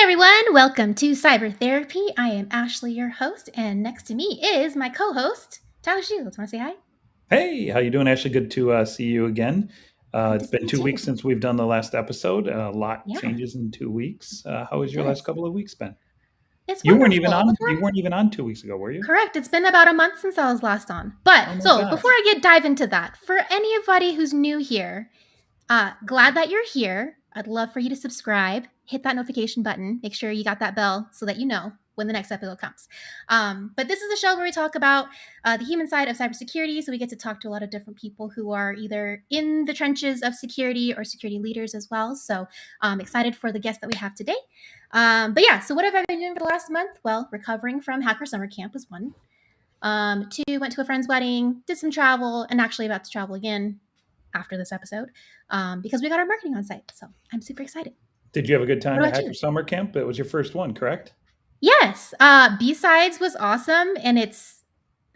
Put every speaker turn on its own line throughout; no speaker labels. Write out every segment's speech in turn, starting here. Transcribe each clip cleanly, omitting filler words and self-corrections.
everyone, welcome to Cyber Therapy. I am Ashley, your host, and next to me is my co-host, Tyler Shields. Want to say hi?
Hey, how you doing, Ashley? Good to see you again.
Good to
It's
see
been
you
2 weeks
too.
since we've done the last episode. A lot
Yeah,
changes in 2 weeks. How has your last
yes.
couple of weeks been?
It's
You weren't even
wonderful.
on. You weren't even on 2 weeks ago, were you?
Correct. It's been about a month since I was last on. But
Oh my
so before
gosh!
I dive into that, for anybody who's new here, glad that you're here. I'd love for you to subscribe, hit that notification button, make sure you got that bell so that you know when the next episode comes. But this is a show where we talk about the human side of cybersecurity. So we get to talk to a lot of different people who are either in the trenches of security or security leaders as well. So I'm excited for the guest that we have today. But yeah, so what have I been doing for the last month? Well, recovering from Hacker Summer Camp was one. Two, went to a friend's wedding, did some travel, and actually about to travel again after this episode because we got our marketing on site. So I'm super excited.
Did you have a good
What
time at
about
Hacker
you?
Summer Camp? It was your first one, correct?
Yes, B-Sides was awesome, and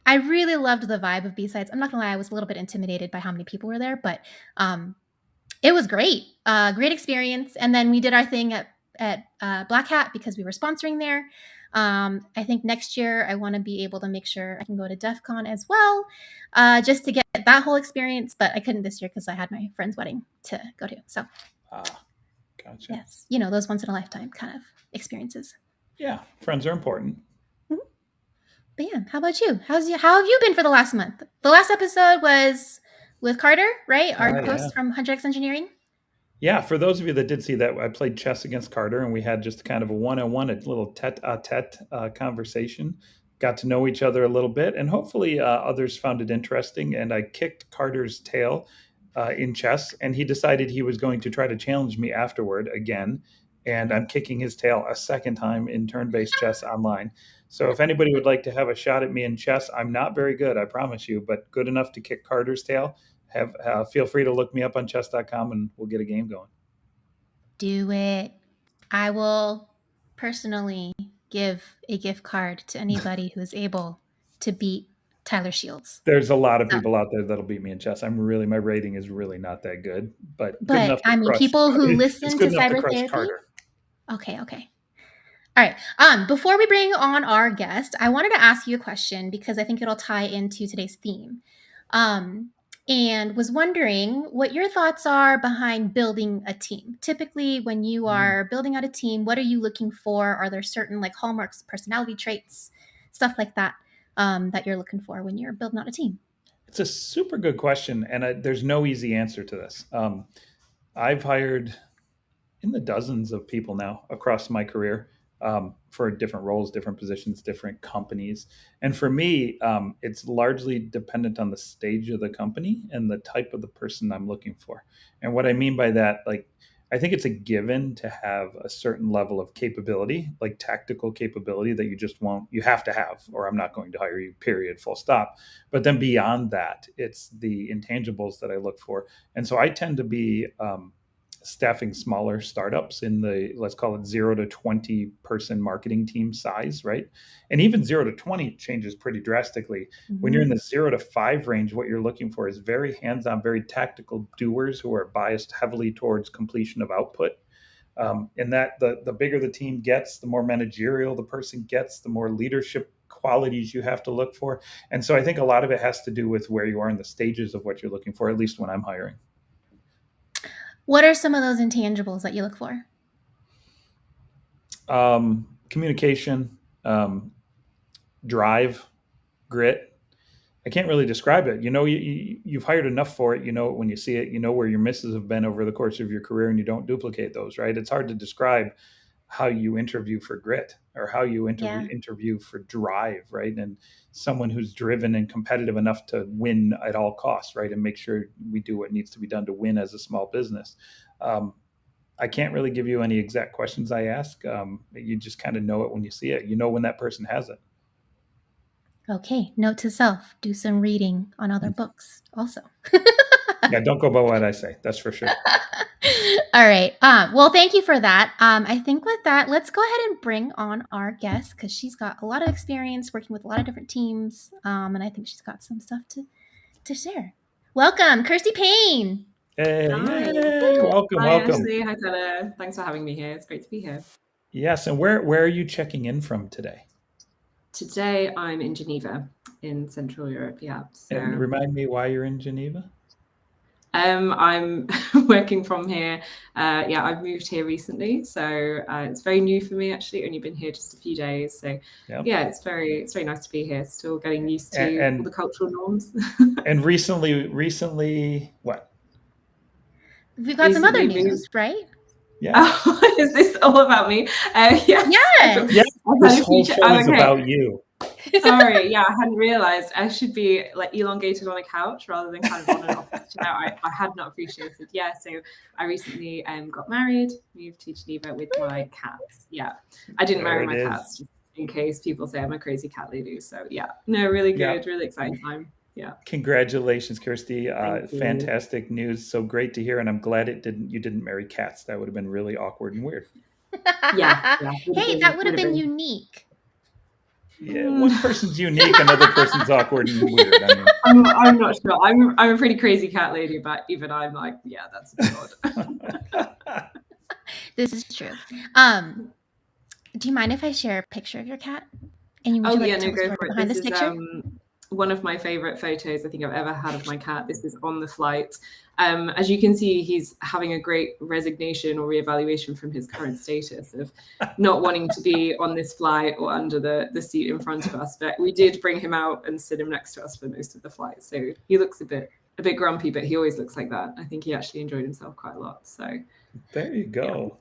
I really loved the vibe of B-Sides. I'm not gonna lie, I was a little bit intimidated by how many people were there, but it was great. Great experience. And then we did our thing at Black Hat because we were sponsoring there. I think next year I want to be able to make sure I can go to DEF CON as well, just to get that whole experience. But I couldn't this year because I had my friend's wedding to go to. So,
Ah, gotcha.
yes, those once in a lifetime kind of experiences.
Yeah, friends are important.
Mhm. But yeah, how about you? How have you been for the last month? The last episode was with Carter, right? Our
Yeah.
host from 100x Engineering.
Yeah, for those of you that did see that, I played chess against Carter, and we had just kind of a one-on-one, a little tete-a-tete conversation. Got to know each other a little bit, and hopefully others found it interesting. And I kicked Carter's tail in chess, and he decided he was going to try to challenge me afterward again. And I'm kicking his tail a second time in turn-based chess online. So if anybody would like to have a shot at me in chess, I'm not very good, I promise you, but good enough to kick Carter's tail. Feel free to look me up on chess.com and we'll get a game going.
Do it. I will personally give a gift card to anybody who is able to beat Tyler Shields.
There's a lot of
So,
people out there that'll beat me in chess. My rating is really not that good, but good
but
enough to
I mean,
crush.
people who
It's
listen to
good enough to
cyber
crush
therapy.
Carter.
Okay, okay. All right. Before we bring on our guest, I wanted to ask you a question because I think it'll tie into today's theme. Um, and was wondering what your thoughts are behind building a team. Typically, when you
Mm.
are building out a team, what are you looking for? Are there certain like hallmarks, personality traits, stuff like that that you're looking for when you're building out a team?
It's a super good question, and there's no easy answer to this. I've hired in the dozens of people now across my career for different roles, different positions, different companies. And for me, it's largely dependent on the stage of the company and the type of the person I'm looking for. And what I mean by that, like, I think it's a given to have a certain level of capability, like tactical capability that you have to have, or I'm not going to hire you, period, full stop. But then beyond that, it's the intangibles that I look for. And so I tend to be, staffing smaller startups in the, let's call it 0 to 20 person marketing team size, right? And even 0 to 20 changes pretty drastically. When you're in the 0 to 5 range, what you're looking for is very hands-on, very tactical doers who are biased heavily towards completion of output. And that the bigger the team gets, the more managerial the person gets, the more leadership qualities you have to look for. And so I think a lot of it has to do with where you are in the stages of what you're looking for, at least when I'm hiring.
What are some of those intangibles that you look for?
Communication, drive, grit. I can't really describe it. You've hired enough for it. You know it when you see it. You know where your misses have been over the course of your career, and you don't duplicate those. Right? It's hard to describe how you interview for grit or how you
Yeah.
interview for drive. Right? And someone who's driven and competitive enough to win at all costs. Right? And make sure we do what needs to be done to win as a small business. I can't really give you any exact questions I ask. You just kind of know it when you see it. You know when that person has it.
Okay. Note to self: do some reading on other books. Also.
Yeah, don't go by what I say. That's for sure.
All right. Well, thank you for that. I think with that, let's go ahead and bring on our guest because she's got a lot of experience working with a lot of different teams, and I think she's got some stuff to share. Welcome, Kirsty Payne.
Hey,
Hi.
yay! Welcome,
Hi,
welcome.
Ashley. Hi, Tyler. Thanks for having me here. It's great to be here.
Yes, and where are you checking in from today?
Today I'm in Geneva in Central Europe. Yeah,
And
so
remind me why you're in Geneva?
I'm working from here. Yeah, I've moved here recently, so it's very new for me actually. Only been here just a few days, so
Yep.
yeah, it's very nice to be here. Still getting used
And
to all the
and,
cultural norms.
and recently what?
We've got some other
Recently moved.
news, right?
Yes.
Oh, is this all about me? Yes,
Yeah,
Yes.
I
this
had a
whole
feature.
show
Oh,
is
okay.
about you.
Sorry, yeah, I hadn't realized I should be like elongated on a couch rather than kind of on an office chair. I had not appreciated. Yeah, so I recently got married, moved to Geneva with my cats. Yeah, I didn't
There
marry
it
my
is.
cats just in case people say I'm a crazy cat lady. So yeah, no, really
Yeah.
good, really exciting time. Yeah,
Congratulations, Kirsty.
thank you.
Fantastic news. So great to hear. And I'm glad you didn't marry cats. That would have been really awkward and weird.
Yeah, yeah,
Hey, that would
would
have
have
been
been.
unique.
Yeah, one person's unique, another person's awkward and weird. I mean,
I'm not sure. I'm a pretty crazy cat lady, but even I'm like, yeah, that's a bit odd.
This is true. Do you mind if I share a picture of your cat? And would
Oh
you like
yeah,
to
no,
tell the
go
story
for it.
behind
This
this
is
picture?
one of my favorite photos I think I've ever had of my cat. This is on the flight. As you can see, he's having a great resignation or reevaluation from his current status of not wanting to be on this flight or under the seat in front of us. But we did bring him out and sit him next to us for most of the flight. So he looks a bit grumpy, but he always looks like that. I think he actually enjoyed himself quite a lot. So
there you
yeah.
go.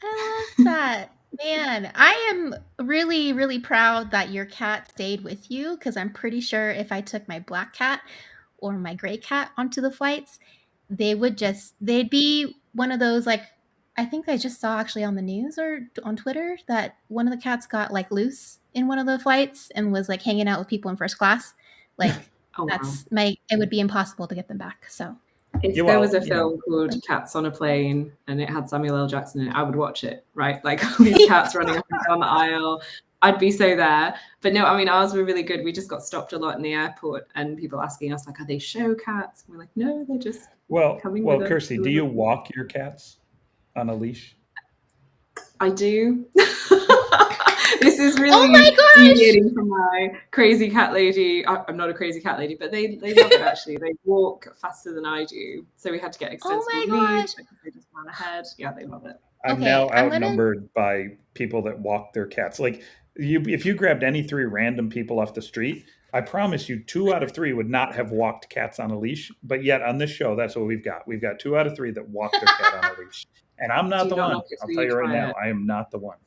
I love that. Man, I am really, really proud that your cat stayed with you because I'm pretty sure if I took my black cat or my gray cat onto the flights, they'd be one of those like, I think I just saw actually on the news or on Twitter that one of the cats got like loose in one of the flights and was like hanging out with people in first class. Like,
Oh wow.
it would be impossible to get them back. So,
If
Yeah,
there was
well,
a film called
like,
Cats on a Plane and it had Samuel L. Jackson in it, I would watch it, right? Like all these cats running up and down the aisle. I'd be so there. But no, I mean, ours were really good. We just got stopped a lot in the airport and people asking us, like, are they show cats? And we're like, no, they're just coming with
well,
us.
Kirsty, do you walk your cats on a leash?
I do. This is
oh my
really
gosh!
deviating from my crazy cat lady. I'm not a crazy cat lady, but they love it actually. They walk faster than I do, so we had to get
Oh
extensible
my
leads
gosh!
because they just ran ahead. Yeah, they love it.
I'm
Okay,
now
I'm gonna.
outnumbered by people that walk their cats. Like if you grabbed any three random people off the street, I promise you, 2 out of 3 would not have walked cats on a leash. But yet on this show, that's what we've got. We've got 2 out of 3 that walk their cat on a leash, and I'm not
Do
the
not
one.
knock it
I'll
till
tell
you
you right
try
now,
it.
I am not the one.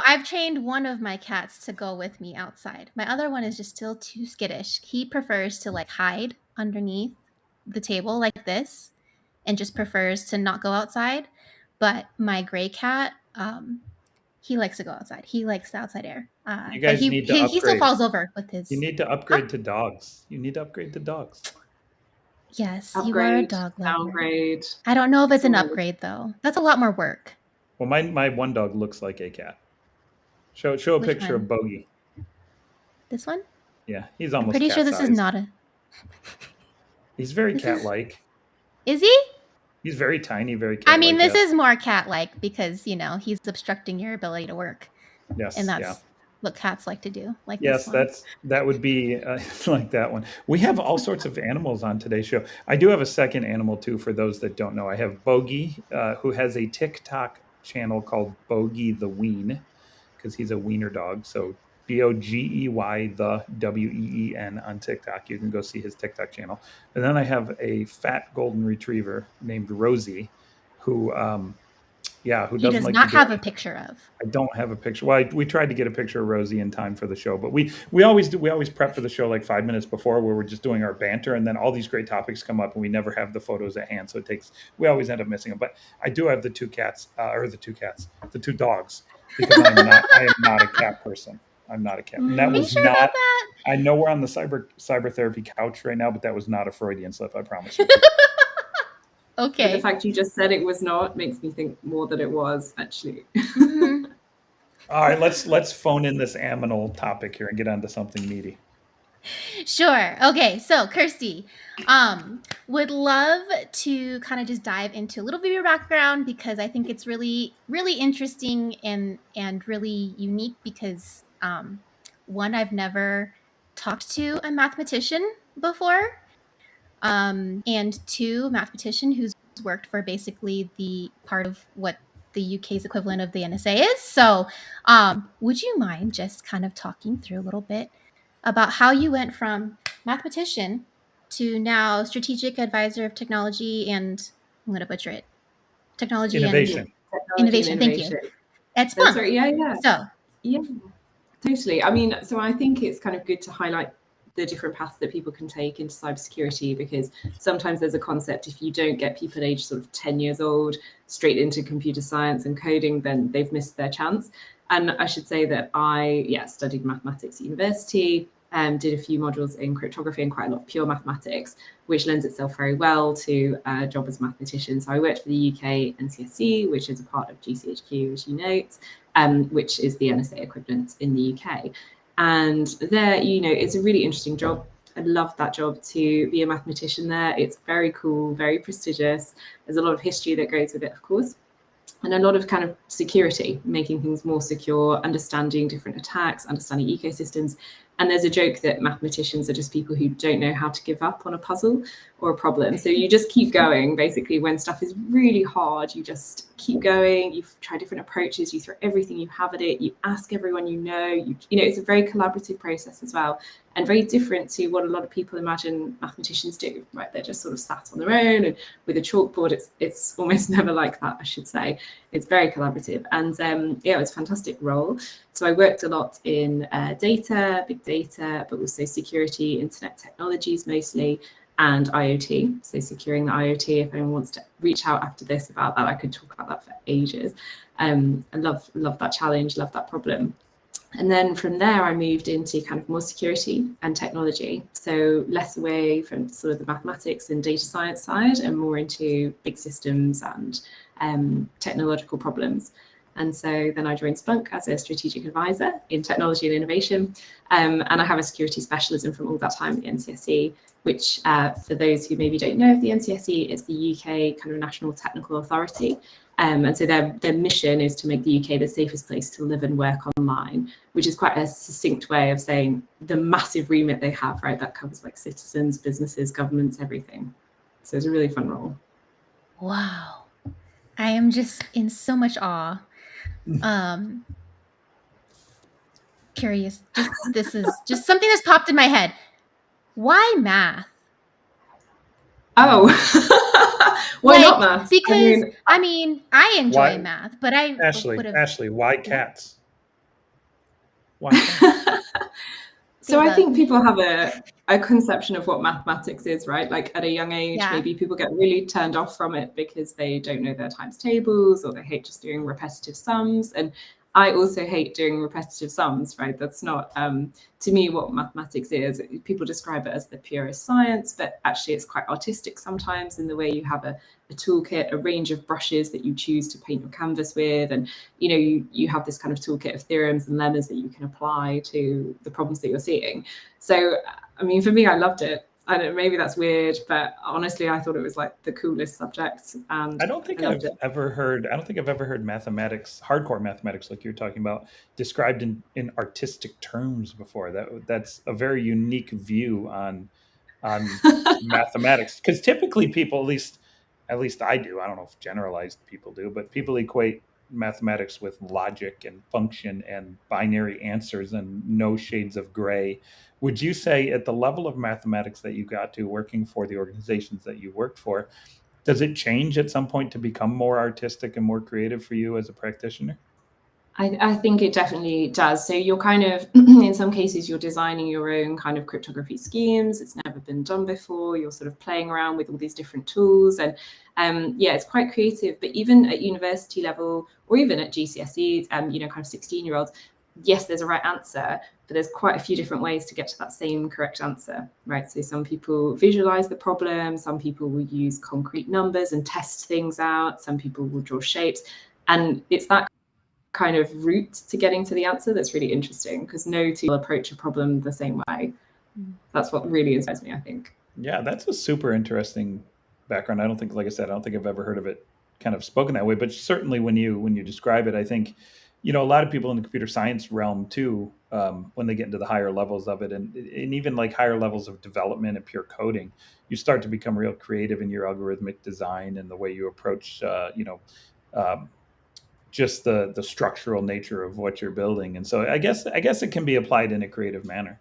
I've trained one of my cats to go with me outside. My other one is just still too skittish. He prefers to like hide underneath the table like this and just prefers to not go outside. But my gray cat, he likes to go outside. He likes the outside air.
You
But
guys need to
he still
upgrade.
falls over with
You
his.
need to
Huh?
upgrade to dogs. You need to upgrade to dogs.
Yes, you are a
Upgrade,
dog lover.
downgrade.
I don't know if
It's
it's an
all over.
upgrade though. That's a lot more work.
Well, my one dog looks like a cat. Show a
Which
picture of
one?
Bogey.
This one?
Yeah, he's
I'm
almost
pretty sure
cat
this is
sized.
not a.
He's very
This is.
cat-like.
Is he?
He's very tiny, very
I mean,
cat-like.
this
Yes,
is more cat-like because, he's obstructing your ability to work, and
yes, yeah,
that's what cats like to do, like this
yes.
one.
That would be like that one. We have all sorts of animals on today's show. I do have a second animal too. For those that don't know, I have Bogey, who has a TikTok channel called Bogey the Ween, because he's a wiener dog. So Bogey the Ween on TikTok. You can go see his TikTok channel. And then I have a fat golden retriever named Rosie, who who
He
doesn't
does
like to
not
do
have a
anything.
picture of.
I don't have a picture. Well, we tried to get a picture of Rosie in time for the show, but we always do. We always prep for the show like 5 minutes before, where we're just doing our banter, and then all these great topics come up, and we never have the photos at hand. So we always end up missing them. But I do have the two cats, the two dogs, because I am not a cat person. I'm not a cat, and that
Are you
was
sure
not.
about that?
I know we're on the cyber therapy couch right now, but that was not a Freudian slip. I promise you.
But the
Okay.
fact you just said it was not makes me think more that it was actually.
Hmm.
All right, let's phone in this aminal topic here and get onto something meaty.
Sure. Okay. So, Kirsty, would love to kind of just dive into a little bit of your background because I think it's really, really interesting and really unique because one, I've never talked to a mathematician before, and two, a mathematician who's worked for basically the part of what the UK's equivalent of the NSA is. So, would you mind just kind of talking through a little bit about how you went from mathematician to now strategic advisor of technology and I'm going to butcher it, technology and
Yeah,
Innovation.
technology and
innovation. Thank you.
innovation.
At
That's
Splunk.
right. Yeah.
So,
Yeah. Totally. I mean, so I think it's kind of good to highlight the different paths that people can take into cybersecurity, because sometimes there's a concept, if you don't get people aged sort of 10 years old straight into computer science and coding, then they've missed their chance. And I should say that I studied mathematics at university, did a few modules in cryptography and quite a lot of pure mathematics, which lends itself very well to a job as a mathematician. So I worked for the UK NCSE, which is a part of GCHQ, as you note, which is the NSA equivalent in the UK. And there, it's a really interesting job. I love that job to be a mathematician there. It's very cool, very prestigious. There's a lot of history that goes with it, of course, and a lot of kind of security, making things more secure, understanding different attacks, understanding ecosystems. And there's a joke that mathematicians are just people who don't know how to give up on a puzzle or a problem. So you just keep going. Basically, when stuff is really hard, you just keep going. You try different approaches. You throw everything you have at it. You ask everyone you know. It's a very collaborative process as well, and very different to what a lot of people imagine mathematicians do. Right? They're just sort of sat on their own and with a chalkboard. It's almost never like that, I should say. It's very collaborative, and it was a fantastic role. So I worked a lot in data, big data, but also security, internet technologies mostly, and IoT. So securing the IoT. If anyone wants to reach out after this about that, I could talk about that for ages. I love that challenge, love that problem. And then from there, I moved into kind of more security and technology. So less away from sort of the mathematics and data science side and more into big systems and technological problems. And so then I joined Splunk as a strategic advisor in technology and innovation. And I have a security specialism from all that time at the NCSE, which for those who maybe don't know, the NCSE is the UK kind of national technical authority. And so their mission is to make the UK the safest place to live and work online, which is quite a succinct way of saying the massive remit they have, right? That covers like citizens, businesses, governments, everything. So it's a really fun role.
wow. I am just in so much awe. Curious. This is just something that's popped in my head. Why math?
Oh, why not maths?
Because I mean, I enjoy
Why,
math, but I would have.
Ashley, why cats? Why cats?
So I
love.
think people have a conception of what mathematics is, right? Like at a young age,
Yeah.
maybe people get really turned off from it because they don't know their times tables or they hate just doing repetitive sums. And I also hate doing repetitive sums, right? That's not, to me, what mathematics is. People describe it as the purest science, but actually it's quite artistic sometimes in the way you have a toolkit, a range of brushes that you choose to paint your canvas with. And, you have this kind of toolkit of theorems and lemmas that you can apply to the problems that you're seeing. So, I mean, for me, I loved it. I don't know, maybe that's weird, but honestly, I thought it was like the coolest subject, and
I don't think
I loved
I've
it.
ever heard. I don't think I've ever heard mathematics, hardcore mathematics, like you're talking about, described in artistic terms before. That's a very unique view on mathematics. Because typically people, at least I do. I don't know if generalized people do, but people equate mathematics with logic and function and binary answers and no shades of gray. Would you say at the level of mathematics that you got to working for the organizations that you worked for, does it change at some point to become more artistic and more creative for you as a practitioner?
I think it definitely does. So you're kind of, in some cases, you're designing your own kind of cryptography schemes. It's never been done before. You're sort of playing around with all these different tools. And it's quite creative. But even at university level, or even at GCSE, kind of 16-year-olds, yes, there's a right answer, but there's quite a few different ways to get to that same correct answer, right? So some people visualize the problem. Some people will use concrete numbers and test things out. Some people will draw shapes. And it's that kind of route to getting to the answer that's really interesting, because no two will approach a problem the same way. That's what really inspires me, I think.
Yeah, that's a super interesting background. I don't think, like I said, I don't think I've ever heard of it kind of spoken that way. But certainly when you describe it, I think, a lot of people in the computer science realm too, when they get into the higher levels of it, and even like higher levels of development and pure coding, you start to become real creative in your algorithmic design and the way you approach, um, just the structural nature of what you're building. And so I guess it can be applied in a creative manner.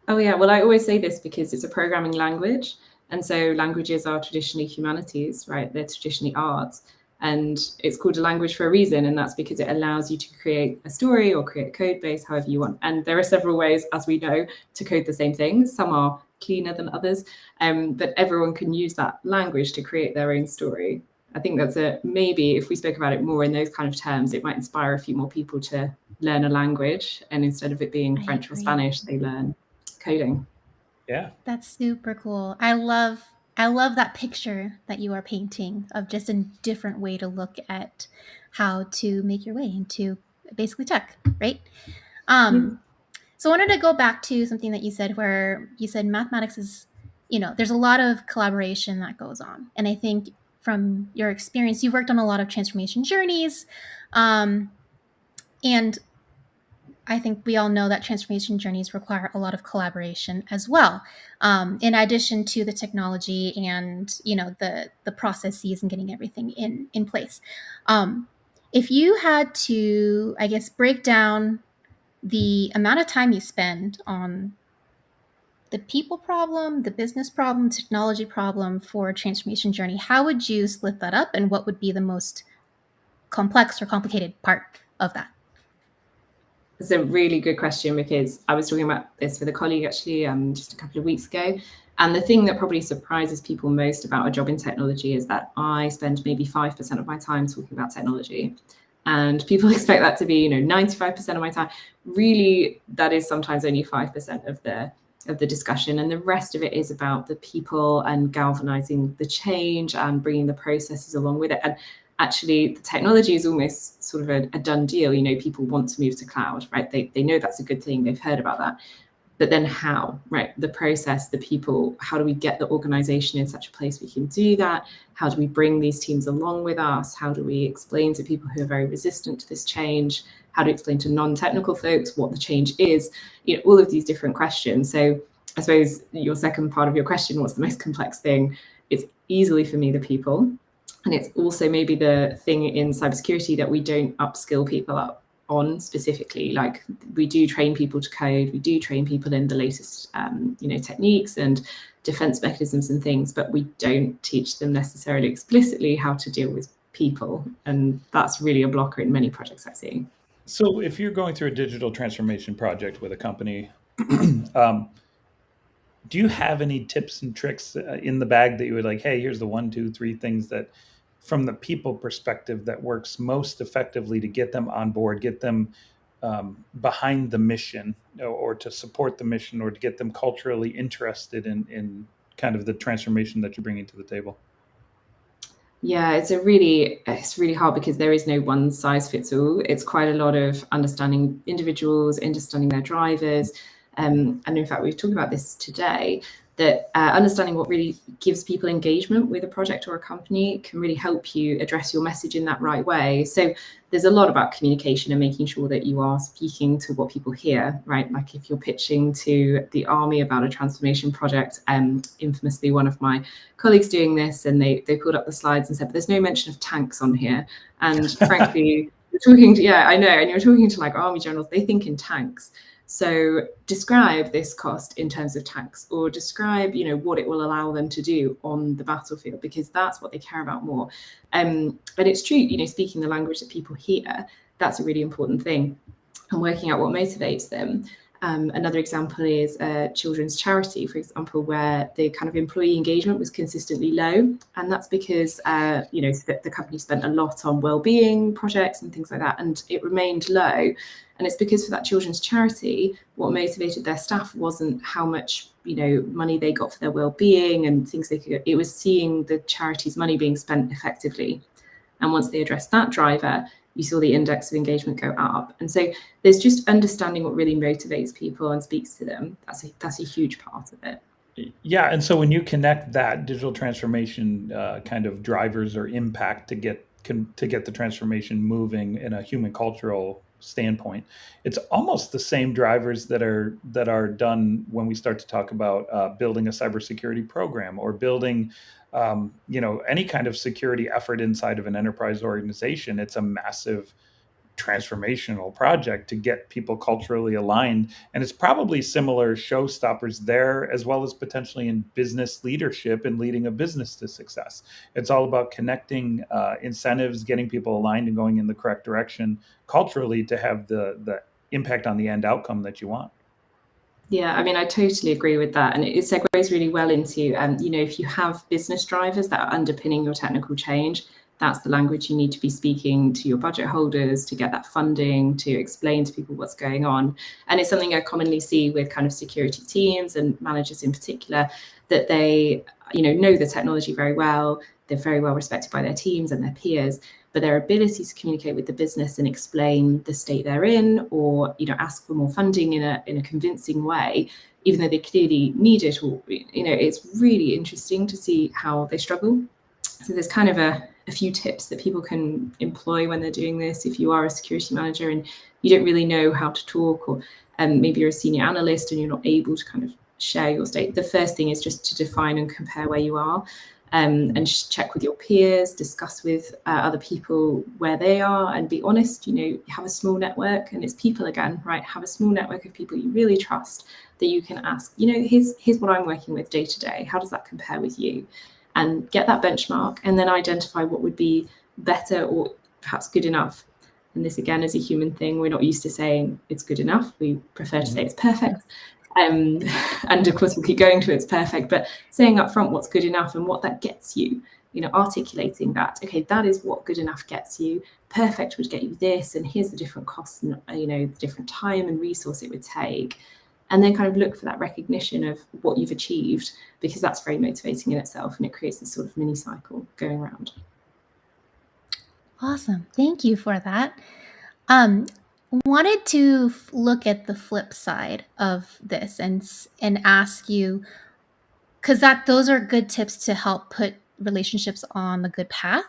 Oh yeah, well, I always say this because it's a programming language, and so languages are traditionally humanities, right? They're traditionally arts, and it's called a language for a reason, and that's because it allows you to create a story or create a code base however you want. And there are several ways, as we know, to code the same things. Some are cleaner than others, but everyone can use that language to create their own story. I think that's maybe if we spoke about it more in those kind of terms, it might inspire a few more people to learn a language, and instead of it being French or Spanish, they learn coding.
Yeah.
That's super cool. I love that picture that you are painting of just a different way to look at how to make your way into basically tech, right?
Yeah.
So I wanted to go back to something that you said where you said mathematics is, there's a lot of collaboration that goes on. And I think from your experience, you've worked on a lot of transformation journeys. And I think we all know that transformation journeys require a lot of collaboration as well, in addition to the technology and the processes and getting everything in place. If you had to, I guess, break down the amount of time you spend on the people problem, the business problem, technology problem for a transformation journey, how would you split that up, and what would be the most complex or complicated part of that?
It's a really good question because I was talking about this with a colleague actually just a couple of weeks ago. And the thing that probably surprises people most about a job in technology is that I spend maybe 5% of my time talking about technology. And people expect that to be, 95% of my time. Really, that is sometimes only 5% of the discussion. And the rest of it is about the people and galvanizing the change and bringing the processes along with it. And actually the technology is almost sort of a done deal. People want to move to cloud, right? They know that's a good thing. They've heard about that. But then how, right? The process, the people, how do we get the organization in such a place we can do that? How do we bring these teams along with us? How do we explain to people who are very resistant to this change? How do we explain to non-technical folks what the change is? All of these different questions. So I suppose your second part of your question, what's the most complex thing? It's easily for me, the people. And it's also maybe the thing in cybersecurity that we don't upskill people up on specifically. Like we do train people to code, we do train people in the latest, techniques and defense mechanisms and things, but we don't teach them necessarily explicitly how to deal with people. And that's really a blocker in many projects I see.
So if you're going through a digital transformation project with a company, do you have any tips and tricks in the bag that you would like, hey, here's the 1, 2, 3 things that from the people perspective that works most effectively to get them on board, get them behind the mission, or to support the mission, or to get them culturally interested in kind of the transformation that you're bringing to the table?
Yeah, it's really hard because there is no one size fits all. It's quite a lot of understanding individuals, understanding their drivers. And in fact, we've talked about this today, that understanding what really gives people engagement with a project or a company can really help you address your message in that right way. So there's a lot about communication and making sure that you are speaking to what people hear, right? Like if you're pitching to the army about a transformation project, infamously one of my colleagues doing this, and they pulled up the slides and said, but there's no mention of tanks on here. And frankly, I know, and you're talking to like army generals, they think in tanks. So describe this cost in terms of tanks, or describe, what it will allow them to do on the battlefield, because that's what they care about more. And it's true, speaking the language that people hear, that's a really important thing, and working out what motivates them. Another example is a children's charity, for example, where the kind of employee engagement was consistently low. And that's because, the company spent a lot on well-being projects and things like that, and it remained low. And it's because for that children's charity, what motivated their staff wasn't how much, money they got for their well-being and things they could, it was seeing the charity's money being spent effectively. And once they addressed that driver, you saw the index of engagement go up. And so there's just understanding what really motivates people and speaks to them. That's a huge part of it.
Yeah, and so when you connect that digital transformation kind of drivers or impact to get the transformation moving in a human cultural standpoint, it's almost the same drivers that are done when we start to talk about building a cybersecurity program or building any kind of security effort inside of an enterprise organization. It's a massive transformational project to get people culturally aligned. And it's probably similar showstoppers there, as well as potentially in business leadership and leading a business to success. It's all about connecting incentives, getting people aligned and going in the correct direction culturally to have the impact on the end outcome that you want.
Yeah, I mean, I totally agree with that. And it segues really well into, if you have business drivers that are underpinning your technical change, that's the language you need to be speaking to your budget holders to get that funding, to explain to people what's going on. And it's something I commonly see with kind of security teams and managers in particular, that they, know the technology very well. They're very well respected by their teams and their peers, but their ability to communicate with the business and explain the state they're in, or ask for more funding in a convincing way, even though they clearly need it, or it's really interesting to see how they struggle. So there's kind of a few tips that people can employ when they're doing this. If you are a security manager and you don't really know how to talk, or maybe you're a senior analyst and you're not able to kind of share your state, the first thing is just to define and compare where you are. And just check with your peers, discuss with other people where they are, and be honest. Have a small network, and it's people again, right? Have a small network of people you really trust that you can ask, here's what I'm working with day to day. How does that compare with you? And get that benchmark, and then identify what would be better or perhaps good enough. And this again is a human thing. We're not used to saying it's good enough. We prefer to say it's perfect. And of course we'll keep going to it's perfect, but saying up front what's good enough and what that gets you, articulating that, okay, that is what good enough gets you. Perfect would get you this, and here's the different costs and the different time and resource it would take. And then kind of look for that recognition of what you've achieved, because that's very motivating in itself, and it creates this sort of mini cycle going around.
Awesome. Thank you for that. Wanted to look at the flip side of this and ask you, because those are good tips to help put relationships on the good path.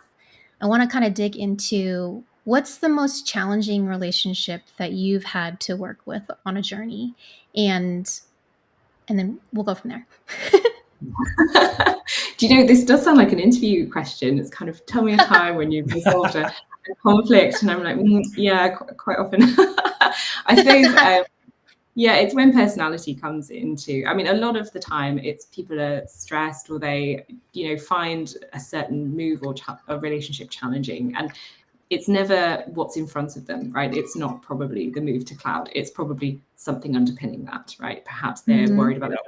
I want to kind of dig into what's the most challenging relationship that you've had to work with on a journey, and then we'll go from there.
Do you know, this does sound like an interview question. It's kind of, tell me a time when you've resolved a conflict, and I'm like, yeah, quite often. I suppose, it's when personality comes into. I mean, a lot of the time, it's people are stressed, or they, find a certain move or a relationship challenging, and it's never what's in front of them, right? It's not probably the move to cloud. It's probably something underpinning that, right? Perhaps they're worried about their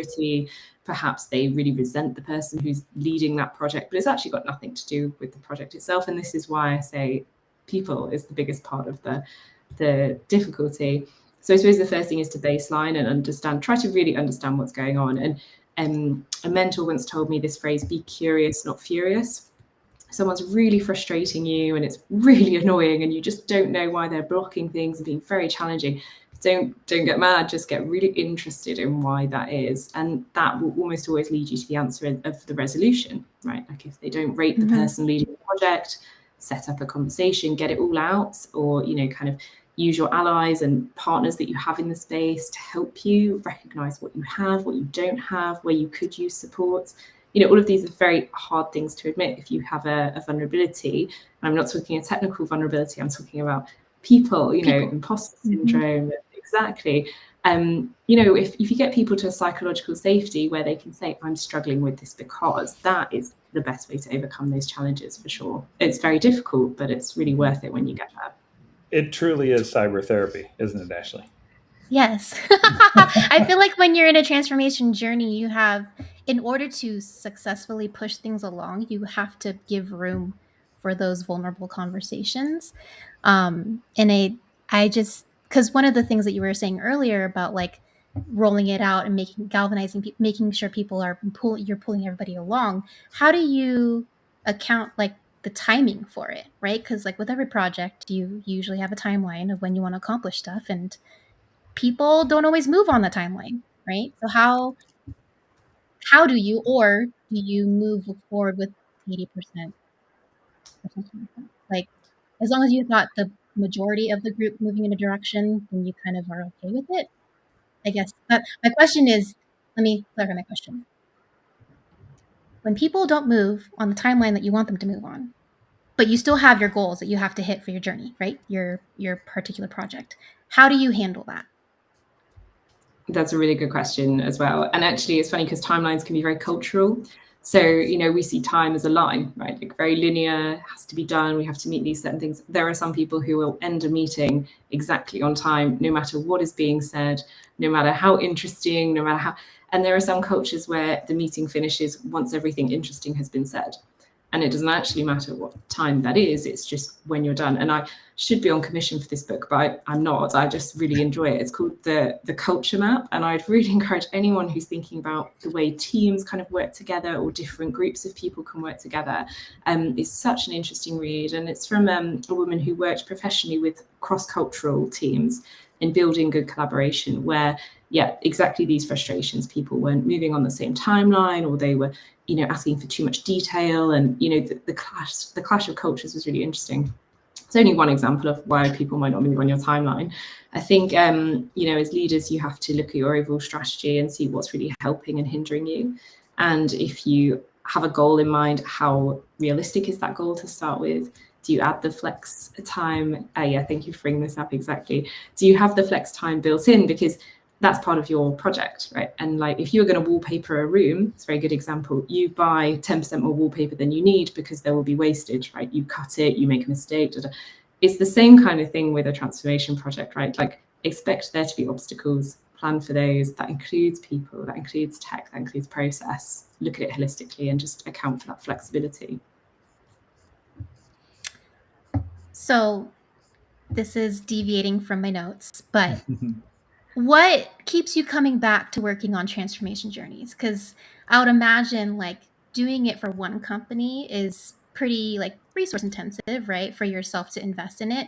security. Perhaps they really resent the person who's leading that project, but it's actually got nothing to do with the project itself. And this is why I say people is the biggest part of the difficulty. So I suppose the first thing is to baseline and try to really understand what's going on. And a mentor once told me this phrase, be curious, not furious. Someone's really frustrating you and it's really annoying and you just don't know why they're blocking things and being very challenging. Don't get mad, just get really interested in why that is. And that will almost always lead you to the answer of the resolution, right? Like if they don't rate the person leading the project, set up a conversation, get it all out, or, kind of use your allies and partners that you have in the space to help you recognize what you have, what you don't have, where you could use support. All of these are very hard things to admit if you have a vulnerability. And I'm not talking a technical vulnerability, I'm talking about people, imposter syndrome, exactly. If you get people to a psychological safety where they can say, I'm struggling with this, because that is the best way to overcome those challenges for sure. It's very difficult, but it's really worth it when you get there.
It truly is cyber therapy, isn't it, Ashley?
Yes. I feel like when you're in a transformation journey, in order to successfully push things along, you have to give room for those vulnerable conversations. Because one of the things that you were saying earlier about like rolling it out and making sure people you're pulling everybody along. How do you account like the timing for it, right? Because like with every project, you usually have a timeline of when you want to accomplish stuff, and people don't always move on the timeline, right? So how do you, or do you move forward with 80% or something like that? Like, as long as you got the majority of the group moving in a direction, then you kind of are okay with it. I guess. But my question is, let me clarify my question. When people don't move on the timeline that you want them to move on, but you still have your goals that you have to hit for your journey, right? Your particular project. How do you handle that?
That's a really good question as well. And actually, it's funny because timelines can be very cultural. So, we see time as a line, right? Like very linear, has to be done. We have to meet these certain things. There are some people who will end a meeting exactly on time, no matter what is being said, no matter how interesting, no matter how. And there are some cultures where the meeting finishes once everything interesting has been said. And it doesn't actually matter what time that is, it's just when you're done. And I should be on commission for this book, but I'm not. I just really enjoy it. It's called the Culture Map, and I'd really encourage anyone who's thinking about the way teams kind of work together or different groups of people can work together. It's such an interesting read, and it's from a woman who worked professionally with cross-cultural teams in building good collaboration, where exactly these frustrations, people weren't moving on the same timeline, or they were asking for too much detail, and the clash of cultures was really interesting. It's only one example of why people might not move on your timeline. I think as leaders, you have to look at your overall strategy and see what's really helping and hindering you. And if you have a goal in mind, how realistic is that goal to start with? Do you add the flex time? Thank you for bringing this up. Exactly. Do you have the flex time built in? Because that's part of your project, right? And like if you're going to wallpaper a room, it's a very good example. You buy 10% more wallpaper than you need because there will be wastage, right? You cut it, you make a mistake. It's the same kind of thing with a transformation project, right? Like expect there to be obstacles, plan for those. That includes people, that includes tech, that includes process. Look at it holistically and just account for that flexibility.
So this is deviating from my notes, but what keeps you coming back to working on transformation journeys? Because I would imagine like doing it for one company is pretty like resource intensive, right? For yourself to invest in it.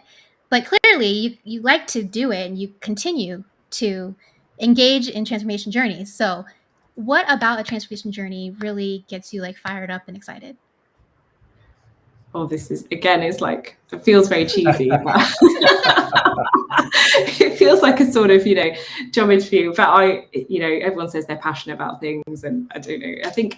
But clearly you like to do it and you continue to engage in transformation journeys. So what about a transformation journey really gets you like fired up and excited?
This is again, it's like it feels very cheesy, but it feels like a sort of job interview. But everyone says they're passionate about things, and I don't know. I think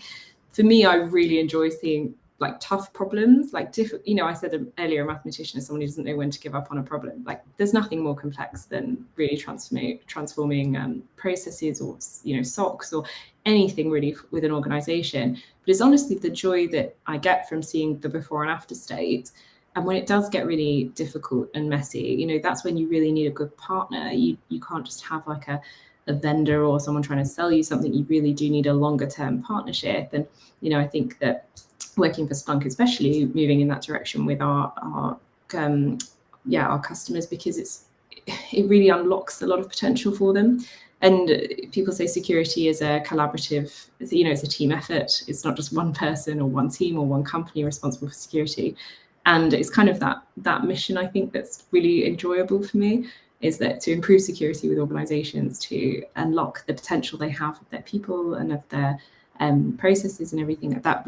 for me, I really enjoy seeing like tough problems, like different. I said earlier, a mathematician is someone who doesn't know when to give up on a problem. Like there's nothing more complex than really transforming processes or SOCs or anything really with an organization. But it's honestly the joy that I get from seeing the before and after state. And when it does get really difficult and messy, that's when you really need a good partner. You can't just have like a vendor or someone trying to sell you something. You really do need a longer term partnership. And I think that working for Splunk, especially moving in that direction with our customers, because it really unlocks a lot of potential for them. And people say security is a collaborative, it's a team effort. It's not just one person or one team or one company responsible for security. And it's kind of that mission, I think, that's really enjoyable for me, is that to improve security with organizations, to unlock the potential they have of their people and of their processes and everything. I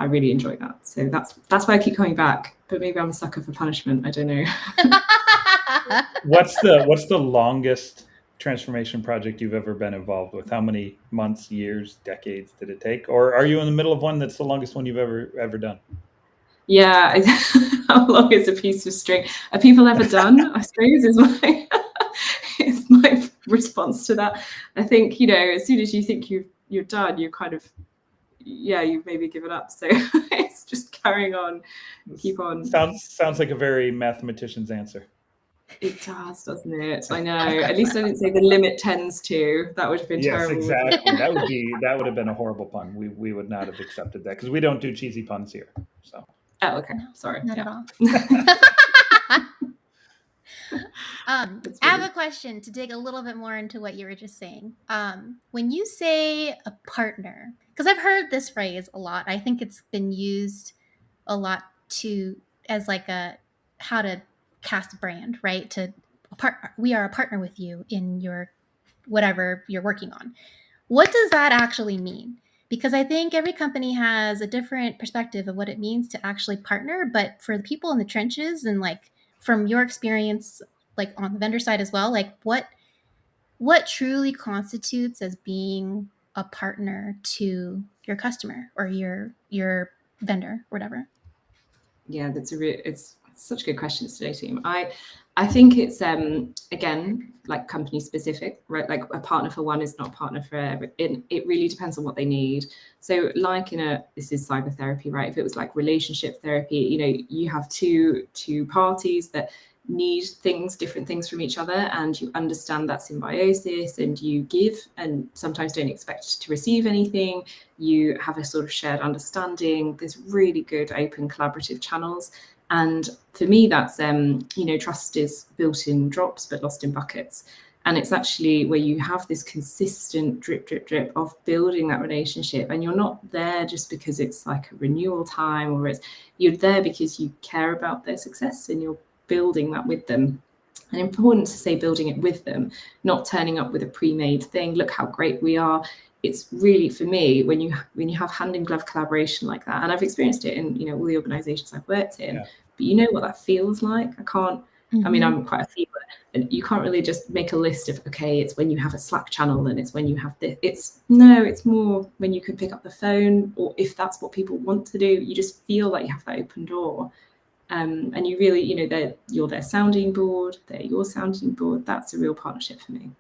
really enjoy that. So that's why I keep coming back. But maybe I'm a sucker for punishment. I don't know.
What's the longest transformation project you've ever been involved with? How many months, years, decades did it take? Or are you in the middle of one that's the longest one you've ever done?
Yeah, how long is a piece of string? Are people ever done? I suppose is my response to that. I think as soon as you think you're done, you kind of you've maybe given up. So it's just carrying on, keep on.
Sounds like a very mathematician's answer.
It does, doesn't it? I know. At least I didn't say the limit tends to. That would have been terrible.
Exactly. That would have been a horrible pun. We would not have accepted that because we don't do cheesy puns here. So.
Oh, okay. Sorry.
Not at all. I have a question to dig a little bit more into what you were just saying. When you say a partner, because I've heard this phrase a lot, I think it's been used a lot to as like a how to cast brand, right? We are a partner with you in your whatever you're working on. What does that actually mean? Because I think every company has a different perspective of what it means to actually partner. But for the people in the trenches and like from your experience, like on the vendor side as well, like what truly constitutes as being a partner to your customer or your vendor or whatever?
Yeah, it's such good questions today, team. I think it's again like company specific, right? Like a partner for one is not a partner for every. It really depends on what they need. So like this is cyber therapy, right? If it was like relationship therapy, you have two parties that need different things from each other, and you understand that symbiosis, and you give and sometimes don't expect to receive anything. You have a sort of shared understanding. There's really good open collaborative channels. And for me, that's, trust is built in drops, but lost in buckets. And it's actually where you have this consistent drip, drip, drip of building that relationship. And you're not there just because it's like a renewal time, or you're there because you care about their success and you're building that with them. And important to say building it with them, not turning up with a pre-made thing. Look how great we are. It's really, for me, when you have hand in glove collaboration like that, and I've experienced it in all the organizations I've worked in, but you know what that feels like. I mean, I'm quite a feeler, and you can't really just make a list of, okay, it's when you have a Slack channel and it's when you have this. It's more when you can pick up the phone, or if that's what people want to do, you just feel like you have that open door. And you really, you're their sounding board, they're your sounding board. That's a real partnership for me.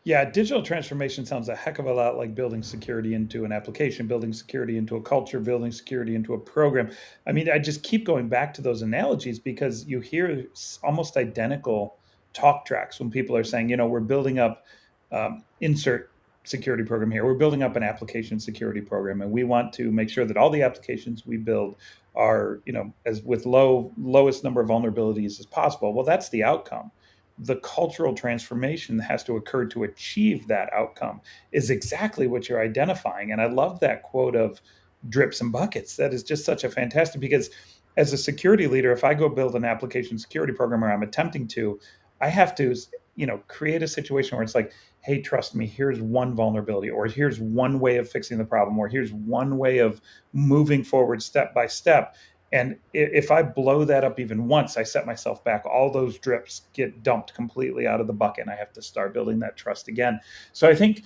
Yeah, digital transformation sounds a heck of a lot like building security into an application, building security into a culture, building security into a program. I mean, I just keep going back to those analogies because you hear almost identical talk tracks when people are saying, we're building up insert security program here. We're building up an application security program, and we want to make sure that all the applications we build are, as with lowest number of vulnerabilities as possible. Well, that's the outcome. The cultural transformation that has to occur to achieve that outcome is exactly what you're identifying. And I love that quote of drips and buckets. That is just such a fantastic, because as a security leader, if I go build an application security program, or I'm attempting to, I have to, create a situation where it's like, hey, trust me, here's one vulnerability, or here's one way of fixing the problem, or here's one way of moving forward step by step. And if I blow that up even once, I set myself back. All those drips get dumped completely out of the bucket, and I have to start building that trust again. So I think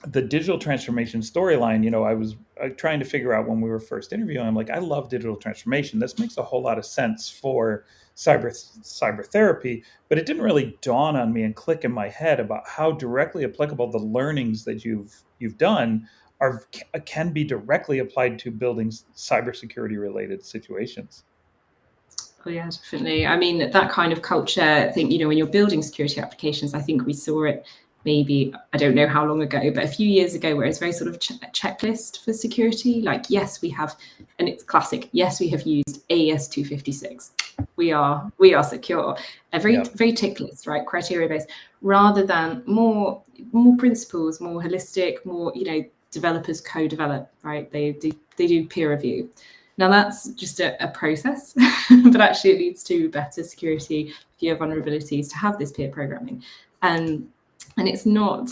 the digital transformation storyline, I was trying to figure out when we were first interviewing, I'm like, I love digital transformation. This makes a whole lot of sense for cyber therapy, but it didn't really dawn on me and click in my head about how directly applicable the learnings that you've done can be directly applied to building cybersecurity related situations.
Oh yeah, definitely. I mean, that kind of culture, I think, when you're building security applications, I think we saw it maybe, I don't know how long ago, but a few years ago, where it's very sort of a checklist for security. Like, yes, we have, and it's classic, yes, we have used AES 256. We are secure. A very tick list, right? Criteria based, rather than more principles, more holistic, more, developers co-develop, right? They do peer review. Now that's just a process, but actually it leads to better security, fewer vulnerabilities, to have this peer programming. And that's not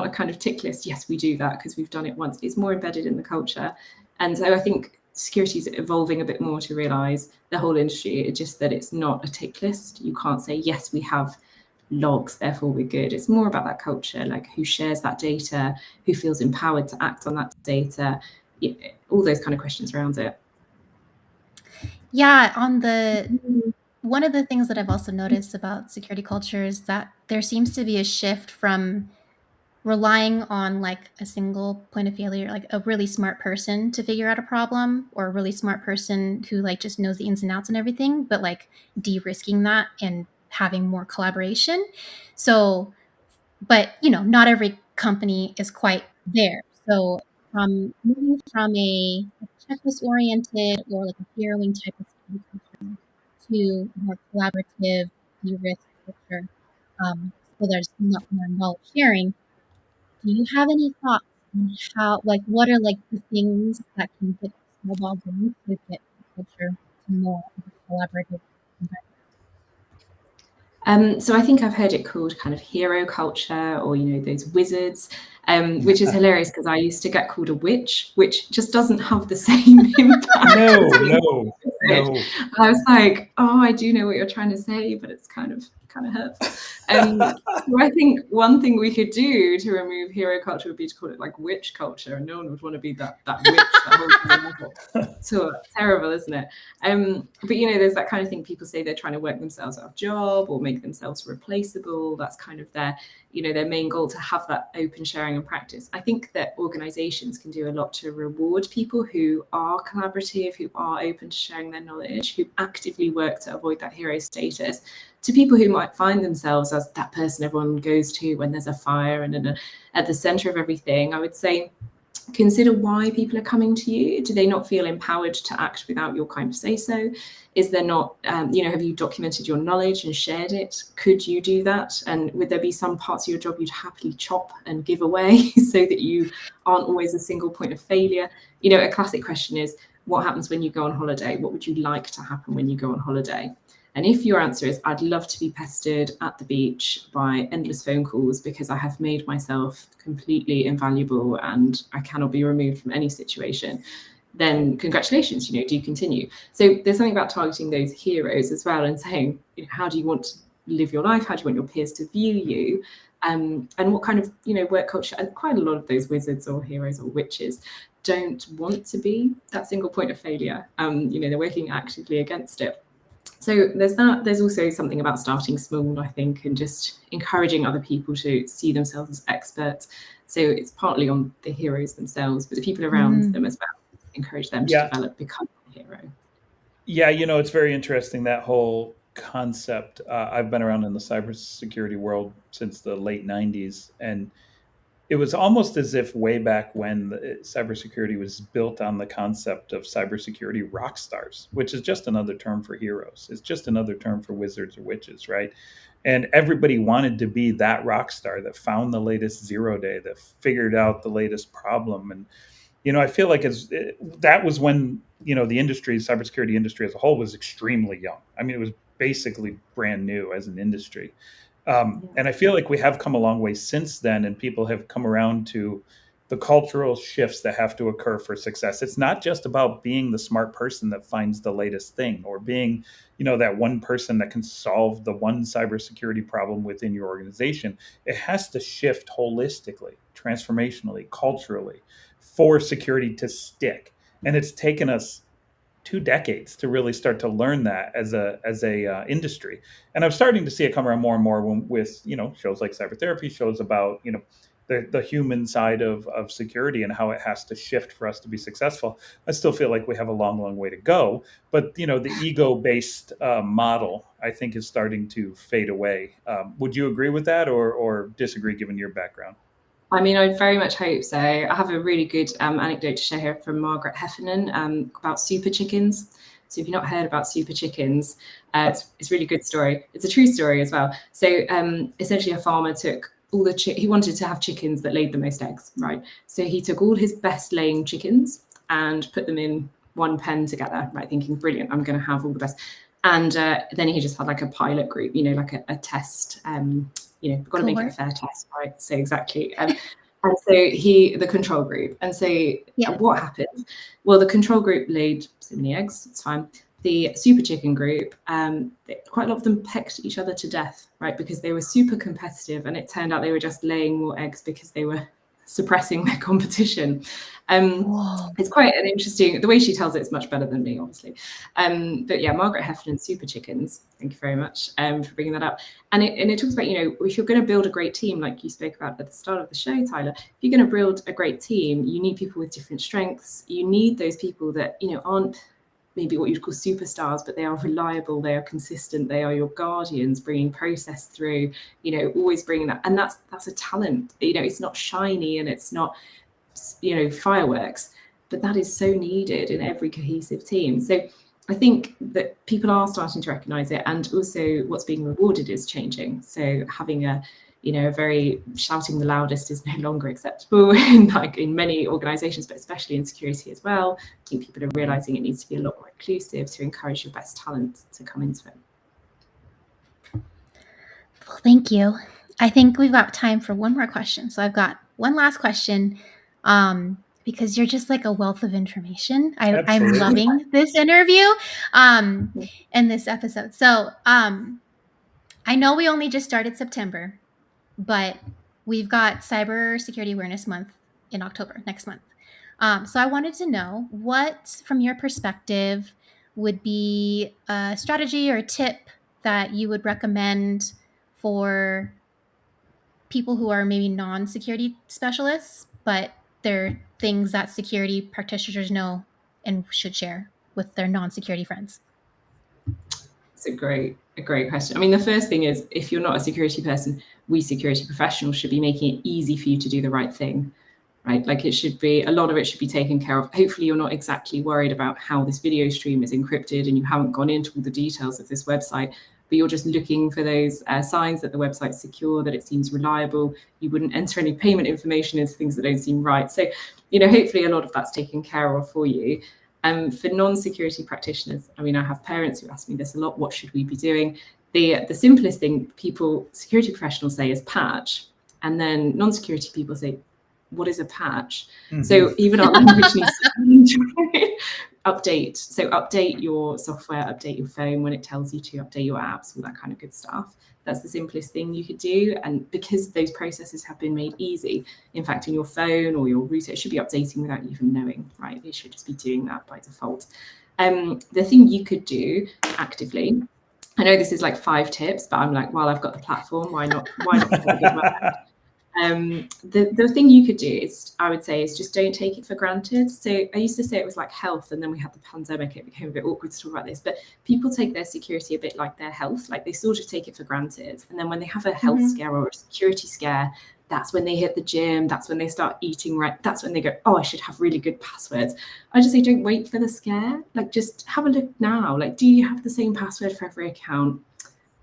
a kind of tick list. Yes, we do that because we've done it once. It's more embedded in the culture. And so I think security is evolving a bit more to realize, the whole industry, it's just that it's not a tick list. You can't say, yes, we have logs, therefore we're good. It's more about that culture, like who shares that data, who feels empowered to act on that data, all those kind of questions around it.
Yeah, one of the things that I've also noticed about security culture is that there seems to be a shift from relying on like a single point of failure, like a really smart person to figure out a problem, or a really smart person who like just knows the ins and outs and everything, but like de-risking that and having more collaboration. So, but not every company is quite there. So moving from a checklist oriented or like a heroing type of security culture to more collaborative, de-risk culture, so there's not more knowledge sharing. Do you have any thoughts on how, like, what are like the things that can get snowball going to get culture to more collaborative environment?
So I think I've heard it called kind of hero culture, or those wizards, which is hilarious because I used to get called a witch, which just doesn't have the same impact.
No.
I was like, oh, I do know what you're trying to say, but it's kind of hurts. So I think one thing we could do to remove hero culture would be to call it like witch culture, and no one would want to be that witch. That whole so terrible, isn't it? But there's that kind of thing. People say they're trying to work themselves out of job or make themselves replaceable. That's kind of their main goal, to have that open sharing and practice. I think that organizations can do a lot to reward people who are collaborative, who are open to sharing their knowledge, who actively work to avoid that hero status, to people who might find themselves as that person everyone goes to when there's a fire and at the center of everything. I would say, consider why people are coming to you. Do they not feel empowered to act without your kind of say so? Is there not, have you documented your knowledge and shared it? Could you do that? And would there be some parts of your job you'd happily chop and give away so that you aren't always a single point of failure? A classic question is, what happens when you go on holiday? What would you like to happen when you go on holiday? And if your answer is, I'd love to be pestered at the beach by endless phone calls because I have made myself completely invaluable and I cannot be removed from any situation, then congratulations, do continue. So there's something about targeting those heroes as well and saying, how do you want to live your life? How do you want your peers to view you? And what kind of, work culture? And quite a lot of those wizards or heroes or witches don't want to be that single point of failure. They're working actively against it. So there's that. There's also something about starting small, I think, and just encouraging other people to see themselves as experts. So it's partly on the heroes themselves, but the people around them as well. Encourage them to develop, become a hero.
Yeah, it's very interesting, that whole concept. I've been around in the cybersecurity world since the late 90s, and it was almost as if way back when cybersecurity was built on the concept of cybersecurity rock stars, which is just another term for heroes. It's just another term for wizards or witches, right? And everybody wanted to be that rock star that found the latest 0-day, that figured out the latest problem. And I feel like that was when the industry, cybersecurity industry as a whole, was extremely young. I mean, it was basically brand new as an industry. And I feel like we have come a long way since then, and people have come around to the cultural shifts that have to occur for success. It's not just about being the smart person that finds the latest thing, or being, that one person that can solve the one cybersecurity problem within your organization. It has to shift holistically, transformationally, culturally, for security to stick. And it's taken us 2 decades to really start to learn that as a industry. And I'm starting to see it come around more and more with shows like Cyber Therapy, shows about the human side of security and how it has to shift for us to be successful. I still feel like we have a long way to go, but the ego-based model, I think, is starting to fade away. Would you agree with that, or disagree, given your background?
I mean, I very much hope so. I have a really good anecdote to share here from Margaret Heffernan about super chickens. So if you've not heard about super chickens, it's a really good story. It's a true story as well. So essentially, a farmer took all he wanted to have chickens that laid the most eggs, right? So he took all his best laying chickens and put them in one pen together, right? Thinking, brilliant, I'm going to have all the best. And then he just had like a pilot group, like a test. We've got to make it a fair test, right? So exactly. And so the control group. And so what happened? Well, the control group laid so many eggs, it's fine. The super chicken group, quite a lot of them pecked each other to death, right? Because they were super competitive, and it turned out they were just laying more eggs because they were suppressing their competition. It's quite an interesting, the way she tells it is much better than me, obviously. But yeah, Margaret Heffernan, super chickens. Thank you very much for bringing that up. And it talks about, if you're going to build a great team, like you spoke about at the start of the show, Tyler, if you're going to build a great team, you need people with different strengths. You need those people that, aren't maybe what you'd call superstars, but they are reliable, they are consistent, they are your guardians, bringing process through, always bringing that. And that's a talent. It's not shiny and it's not, fireworks, but that is so needed in every cohesive team. So I think that people are starting to recognize it, and also what's being rewarded is changing. So having a very shouting the loudest is no longer acceptable in many organizations, but especially in security as well. I think people are realizing it needs to be a lot more inclusive to encourage your best talent to come into it.
Well, thank you. I think we've got time for one more question. So I've got one last question, because you're just like a wealth of information. I'm loving this interview and this episode. So I know we only just started September, but we've got Cyber Security Awareness Month in October, next month. So I wanted to know what, from your perspective, would be a strategy or a tip that you would recommend for people who are maybe non-security specialists, but they're things that security practitioners know and should share with their non-security friends.
It's a great question. I mean, the first thing is, if you're not a security person, we security professionals should be making it easy for you to do the right thing, right? Like a lot of it should be taken care of. Hopefully you're not exactly worried about how this video stream is encrypted and you haven't gone into all the details of this website, but you're just looking for those signs that the website's secure, that it seems reliable. You wouldn't enter any payment information into things that don't seem right. So, hopefully a lot of that's taken care of for you. For non-security practitioners, I mean, I have parents who ask me this a lot, what should we be doing? The simplest thing security professionals say is patch, and then non-security people say, what is a patch? Mm-hmm. So even our language needs to update. So update your software, update your phone when it tells you to, update your apps, all that kind of good stuff. That's the simplest thing you could do. And because those processes have been made easy, in fact, in your phone or your router, it should be updating without you even knowing, right? It should just be doing that by default. The thing you could do actively, I know this is like 5 tips, but I'm like, well, I've got the platform, why not? The thing you could do is, I would say, is just don't take it for granted. So I used to say it was like health, and then we had the pandemic. It became a bit awkward to talk about this, but people take their security a bit like their health. Like they sort of take it for granted. And then when they have a health scare or a security scare, that's when they hit the gym. That's when they start eating right. That's when they go, oh, I should have really good passwords. I just say, don't wait for the scare. Like just have a look now. Like, do you have the same password for every account?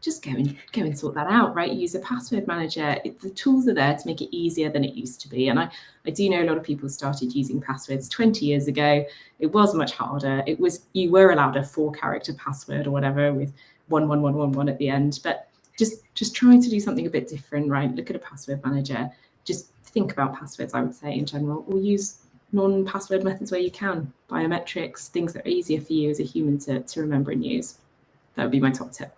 Just go and sort that out, right? Use a password manager. The tools are there to make it easier than it used to be. And I do know a lot of people started using passwords 20 years ago. It was much harder. You were allowed a 4-character password or whatever with 11111 at the end. But just trying to do something a bit different, right? Look at a password manager. Just think about passwords, I would say, in general, or use non-password methods where you can. Biometrics, things that are easier for you as a human to remember and use. That would be my top tip.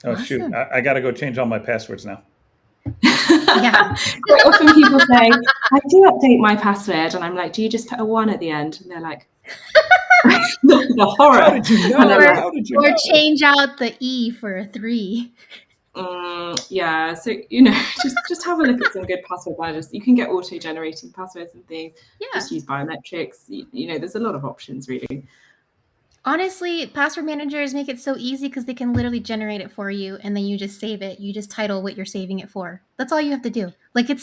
Oh, awesome. Shoot. I got to go change all my passwords now.
Yeah. Quite often people say, I do update my password. And I'm like, do you just put a 1 at the end? And they're like, the horror.
How did you know?
Or change out the E for a 3.
Yeah. So, just have a look at some good password managers. You can get auto-generating passwords and things. Yeah. Just use biometrics. There's a lot of options, really.
Honestly, password managers make it so easy because they can literally generate it for you, and then you just save it. You just title what you're saving it for. That's all you have to do. Like it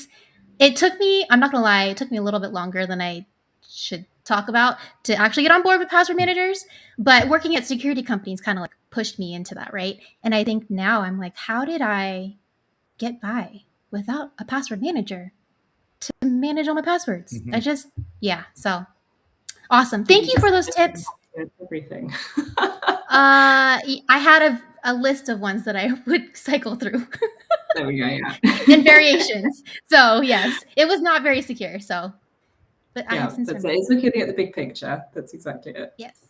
took me, I'm not gonna lie, it took me a little bit longer than I should talk about to actually get on board with password managers. But working at security companies kind of like pushed me into that, right? And I think now I'm like, how did I get by without a password manager to manage all my passwords? Mm-hmm. So awesome. Thank you for those tips.
Everything.
I had a list of ones that I would cycle through.
There we go, yeah.
And variations. So yes, it was not very secure. So, but
yeah,
I have
that's it. It's looking at the big picture. That's exactly it.
Yes.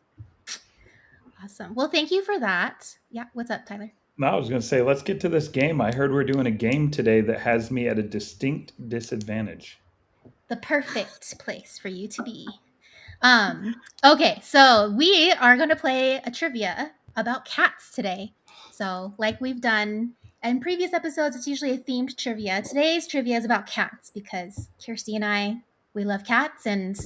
Awesome. Well, thank you for that. Yeah. What's up, Tyler?
No, I was going to say, let's get to this game. I heard we're doing a game today that has me at a distinct disadvantage.
The perfect place for you to be. Okay, so we are going to play a trivia about cats today. So like we've done in previous episodes, it's usually a themed trivia. Today's trivia is about cats because Kirsty and I, we love cats. And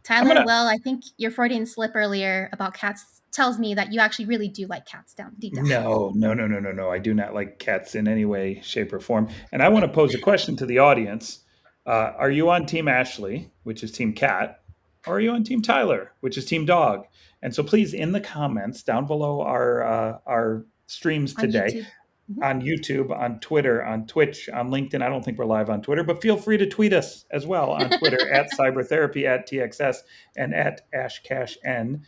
Tyler, I think your Freudian slip earlier about cats tells me that you actually really do like cats deep down.
No. I do not like cats in any way, shape, or form. And I want to pose a question to the audience. Are you on Team Ashley, which is Team Cat? Or are you on Team Tyler, which is Team Dog? And so please, in the comments down below our streams today, on YouTube, on Twitter, on Twitch, on LinkedIn. I don't think we're live on Twitter, but feel free to tweet us as well on Twitter at Cybertherapy, at TXS, and at AshCashN.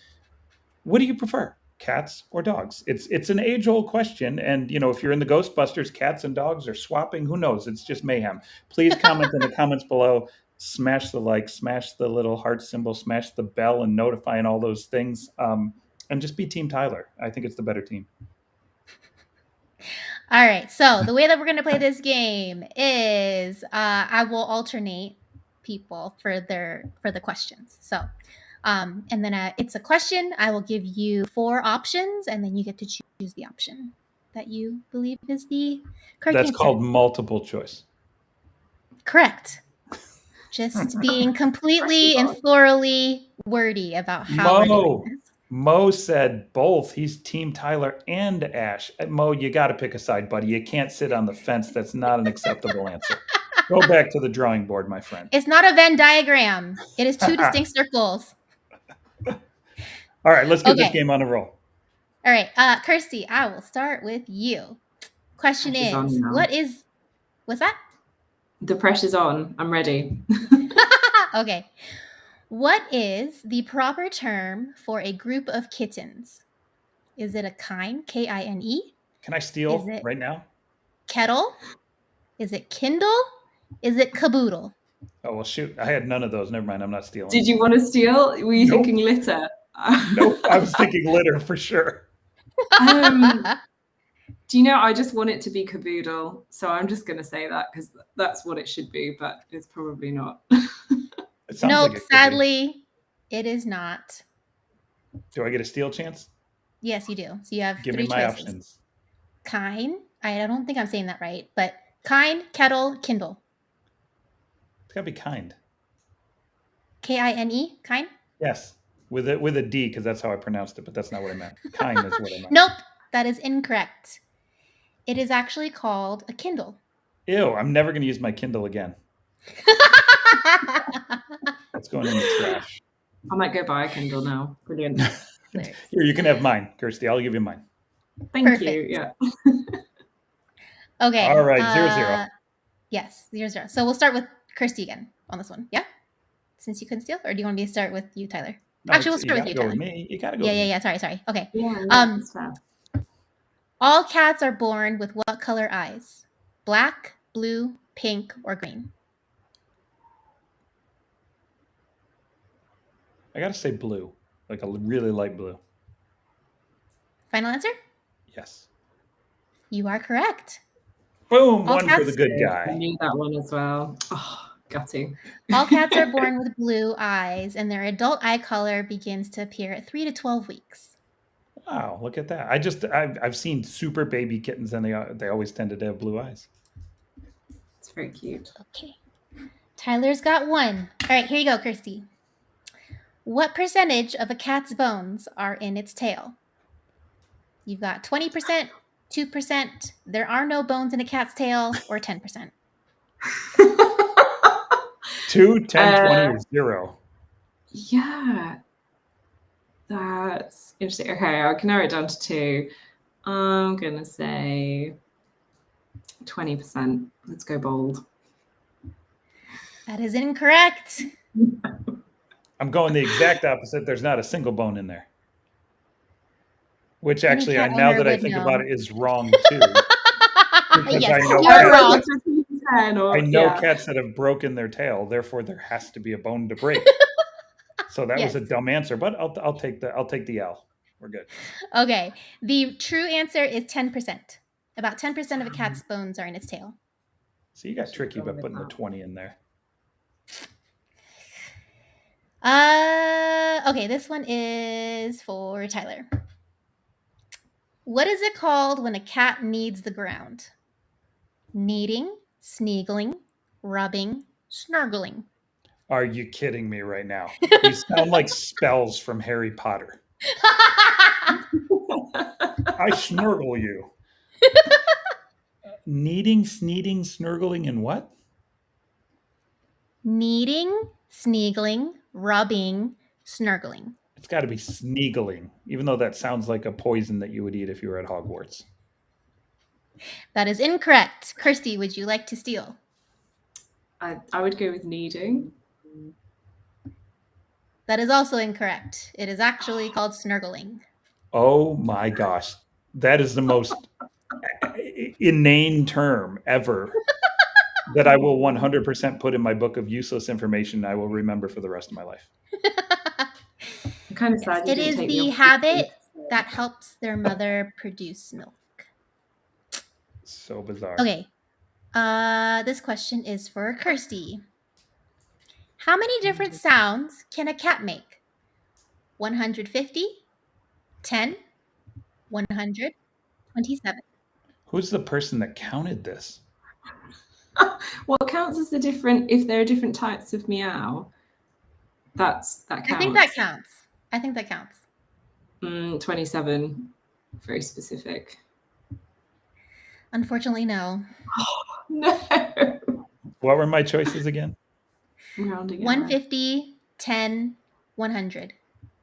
What do you prefer, cats or dogs? It's an age-old question, and if you're in the Ghostbusters, cats and dogs are swapping. Who knows? It's just mayhem. Please comment in the comments below. Smash the like, smash the little heart symbol, smash the bell, and notify and all those things. And just be Team Tyler. I think it's the better team.
All right. So the way that we're going to play this game is I will alternate people for the questions. So, and then it's a question. I will give you 4 options, and then you get to choose the option that you believe is the correct
That's
answer.
called multiple choice.
Correct. Just being completely and thoroughly wordy about how we're doing this.
Mo said both. He's Team Tyler and Ash. Mo, you got to pick a side, buddy. You can't sit on the fence. That's not an acceptable answer. Go back to the drawing board, my friend.
It's not a Venn diagram. It is 2 distinct circles.
All right, let's get this game on a roll.
All right, Kirsty, I will start with you. Question is, what's that?
The pressure's on. I'm ready.
Okay. What is the proper term for a group of kittens? Is it a kine, K-I-N-E?
Can I steal right now?
Kettle? Is it kindle? Is it caboodle?
Oh, well, shoot. I had none of those. Never mind. I'm not stealing.
Did you want to steal? Were you thinking litter?
Nope. I was thinking litter for sure.
Do you know, I just want it to be caboodle. So I'm just going to say that because that's what it should be, but it's probably not.
Nope, like sadly, it is not.
Do I get a steal chance?
Yes, you do. So you have
Give
3
me my
choices.
Options.
Kine. I don't think I'm saying that right, but kine, kettle, kindle.
It's got to be kind.
K-I-N-E? Kine?
Yes. With a D, because that's how I pronounced it, but that's not what I meant. Kind is what I meant.
Nope, that is incorrect. It is actually called a kindle.
Ew, I'm never going to use my Kindle again. That's going in the trash.
I might go buy a Kindle now. Brilliant.
Here, you can have mine, Kirsty. I'll give you mine.
Thank you. Yeah.
Okay.
All right, 0-0.
Yes, 0-0. So we'll start with Kirsty again on this one. Yeah? Since you couldn't steal? Or do you want me to start with you, Tyler?
No,
actually, we'll start with you,
Tyler.
Tyler.
Me. You gotta go
Yeah. Sorry. Okay.
Yeah,
all cats are born with what color eyes? Black, blue, pink, or green?
I gotta say blue. Like a really light blue.
Final answer?
Yes.
You are correct.
Boom! One for the good guy.
I knew that one as well. Oh, gutting.
All cats are born with blue eyes, and their adult eye color begins to appear at 3 to 12 weeks.
Wow, look at that. I've seen super baby kittens, and they always tended to have blue eyes.
It's very cute.
Okay. Tyler's got 1. All right, here you go, Kirsty. What percentage of a cat's bones are in its tail? You've got 20%, 2%, there are no bones in a cat's tail, or 10%.
2, 10, 20, or 0.
Yeah. That's interesting. Okay, I can narrow it down to 2. I'm going to say 20%. Let's go bold.
That is incorrect.
I'm going the exact opposite. There's not a single bone in there. Which actually, now that I think about it, is wrong too.
Yes, you're wrong.
I know cats that have broken their tail, therefore there has to be a bone to break. So that was a dumb answer, but I'll take the L. We're good.
Okay. The true answer is 10%. About 10% of a cat's bones are in its tail.
So you got tricky by putting the 20 in there.
Okay, this one is for Tyler. What is it called when a cat kneads the ground? Kneading, sneagling, rubbing, snargling.
Are you kidding me right now? These sound like spells from Harry Potter. I snurgle you. Kneading, sneeding, snurgling, and what?
Kneading, sneagling, rubbing, snurgling.
It's got to be sneagling, even though that sounds like a poison that you would eat if you were at Hogwarts.
That is incorrect. Kirsty, would you like to steal?
I would go with kneading.
That is also incorrect. It is actually called snurgling.
Oh my gosh. That is the most inane term ever that I will 100% put in my book of useless information I will remember for the rest of my life.
I'm kind of sad you
It
didn't
is
take
the
me
habit that helps their mother produce milk.
So bizarre.
Okay. This question is for Kirsty. How many different sounds can a cat make? 150, 10, 100, 27.
Who's the person that counted this?
What counts as the different, if there are different types of meow, that counts.
I think that counts. I think that counts.
27. Very specific.
Unfortunately, no.
No.
What were my choices again?
Rounding
150, 10, 100.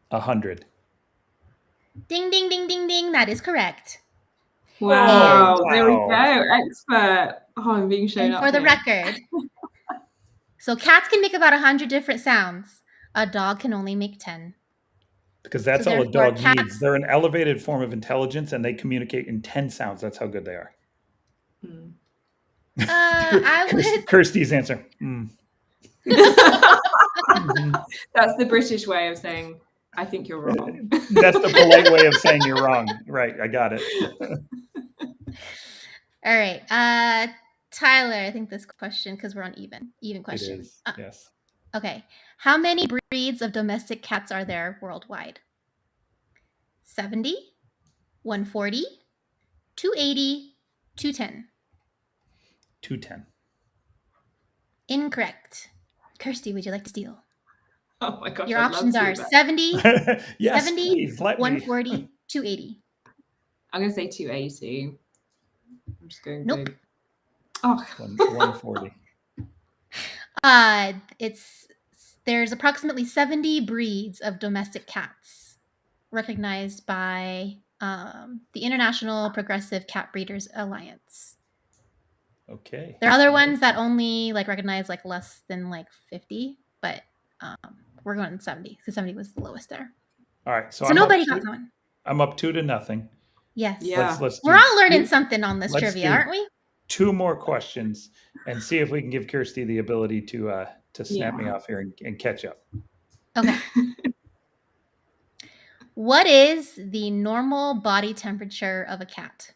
100.
Ding, ding, ding, ding, ding. That is correct.
Wow.
Oh,
There we
wow.
go. Expert. Oh, I'm being shown
And
up
for the
here.
record, so cats can make about 100 different sounds. A dog can only make 10.
Because that's
So
all a
therefore,
dog
cats-
needs. They're an elevated form of intelligence and they communicate in 10 sounds. That's how good they are.
I would.
Kirsty's answer.
That's the British way of saying, I think you're wrong.
That's the polite way of saying you're wrong. Right. I got it.
All right. Tyler, I think this question, because we're on even question.
It is. Yes.
Okay. How many breeds of domestic cats are there worldwide? 70, 140, 280, 210.
210.
Incorrect. Kirsty, would you like to steal?
Oh my gosh.
Your
I'd love
options
to,
are
but
70,
Yes,
70,
please, let me.
140, 280.
I'm going to say 280. I'm just going
Nope.
big. Oh,
140.
There's approximately 70 breeds of domestic cats recognized by the International Progressive Cat Breeders Alliance.
Okay.
There are other ones that only recognize less than 50, but we're going 70. So 70 was the lowest there.
All right.
So nobody got that one.
I'm up 2-0.
Yes.
Yeah.
We're all learning something on this trivia, aren't we?
2 more questions and see if we can give Kirsty the ability to snap me off here and catch up.
Okay. What is the normal body temperature of a cat?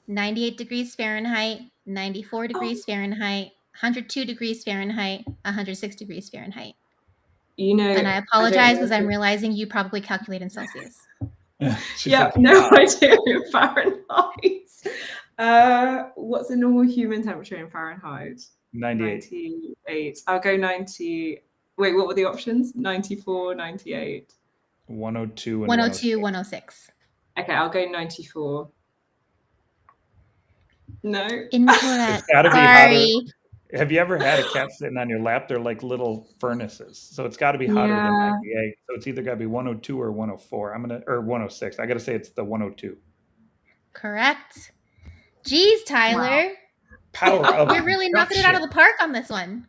98 degrees Fahrenheit, 94 degrees Fahrenheit, 102 degrees Fahrenheit, 106 degrees Fahrenheit. And I apologize because I'm realizing you probably calculate in Celsius.
Yeah, no idea in Fahrenheit. What's the normal human temperature in Fahrenheit? 98. I'll go 90. Wait, what were the options? 94, 98.
102 and
102, 106.
Okay, I'll go 94. No.
Incorrect.
It's got to be
Sorry.
hotter. Have you ever had a cat sitting on your lap? They're like little furnaces. So it's got to be hotter than 98. So it's either got to be 102 or 104. Or 106. I got to say it's the 102.
Correct. Geez, Tyler.
Wow. Power of
You're really knocking it out of the park on this one.